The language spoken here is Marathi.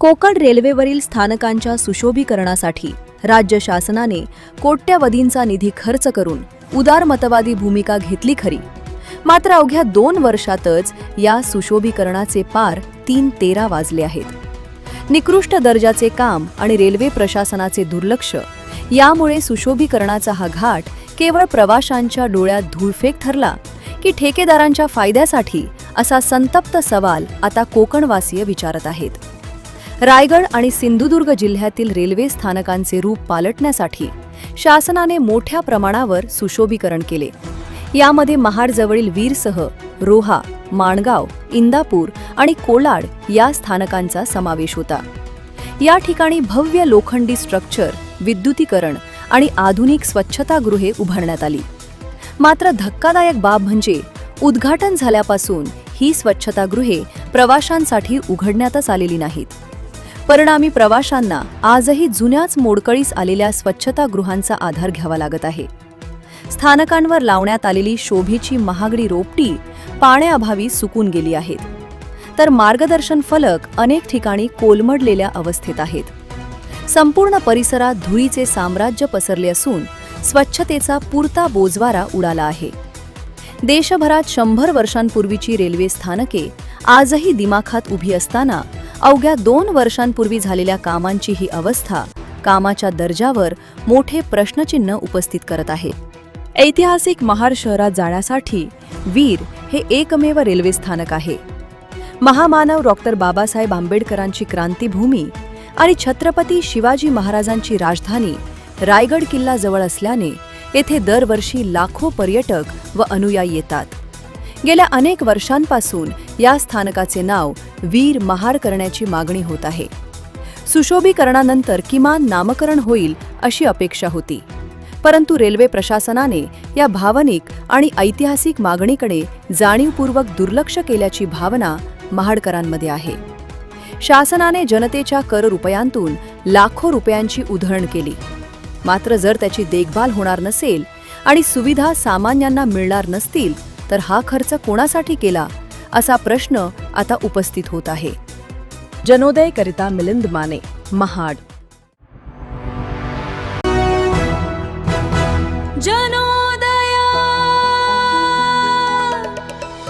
कोकण रेल्वेवरील स्थानकांच्या सुशोभीकरणासाठी राज्य शासनाने कोट्यवधींचा निधी खर्च करून उदारमतवादी भूमिका घेतली खरी, मात्र अवघ्या 2 वर्षातच या सुशोभीकरणाचे पार 3-13 वाजले आहेत. निकृष्ट दर्जाचे काम आणि रेल्वे प्रशासनाचे दुर्लक्ष यामुळे सुशोभीकरणाचा हा घाट केवळ प्रवाशांच्या डोळ्यात धूळफेक ठरला की ठेकेदारांच्या फायद्यासाठी, असा संतप्त सवाल आता कोकणवासीय विचारत आहेत. रायगड आणि सिंधुदुर्ग जिल्ह्यातील रेल्वे स्थानकांचे रूप पालटण्यासाठी शासनाने मोठ्या प्रमाणावर सुशोभीकरण केले. यामध्ये महाडजवळील वीरसह रोहा, माणगाव, इंदापूर आणि कोलाड या स्थानकांचा समावेश होता. या ठिकाणी भव्य लोखंडी स्ट्रक्चर, विद्युतीकरण आणि आधुनिक स्वच्छतागृहे उभारण्यात आली. मात्र धक्कादायक बाब म्हणजे उद्घाटन झाल्यापासून ही स्वच्छतागृहे प्रवाशांसाठी उघडण्यातच आलेली नाहीत. परिणामी प्रवाशांना आजही जुन्याच मोडकळीस आलेल्या स्वच्छतागृहांचा आधार घ्यावा लागत आहे. स्थानकांवर लावण्यात आलेली शोभेची महागडी रोपटी पाण्याअभावी सुकून गेली आहेत, तर मार्गदर्शन फलक अनेक ठिकाणी कोलमडलेल्या अवस्थेत आहेत. संपूर्ण परिसरात धुळीचे साम्राज्य पसरले असून स्वच्छतेचा पुरता बोजवारा उडाला आहे. देशभरात 100 वर्षांपूर्वीची रेल्वे स्थानके आजही दिमाखात उभी असताना अवघ्या 2 वर्षांपूर्वी झालेल्या कामांची ही अवस्था कामाच्या दर्जावर मोठे प्रश्नचिन्ह उपस्थित करत आहे. ऐतिहासिक महाड शहरात जाण्यासाठी वीर हे एकमेव रेल्वे स्थानक आहे. महामानव डॉक्टर बाबासाहेब आंबेडकरांची क्रांतीभूमी आणि छत्रपती शिवाजी महाराजांची राजधानी रायगड किल्ला जवळ असल्याने येथे दरवर्षी लाखो पर्यटक व अनुयायी येतात. गेल्या अनेक वर्षांपासून या स्थानकाचे नाव वीर महाड करण्याची मागणी होत आहे. सुशोभीकरणानंतर किमान नामकरण होईल अशी अपेक्षा होती, परंतु रेल्वे प्रशासनाने या भावनिक आणि ऐतिहासिक मागणीकडे जाणीवपूर्वक दुर्लक्ष केल्याची भावना महाडकरांमध्ये आहे. शासनाने जनतेच्या कर रुपयांतून लाखो रुपयांची उधळण केली, मात्र जर त्याची देखभाल होणार नसेल आणि सुविधा सामान्यांना मिळणार नसतील तर हा खर्च कोणासाठी केला, असा प्रश्न आता उपस्थित होत आहे. जनोदयकरिता मिलिंद माने, महाड.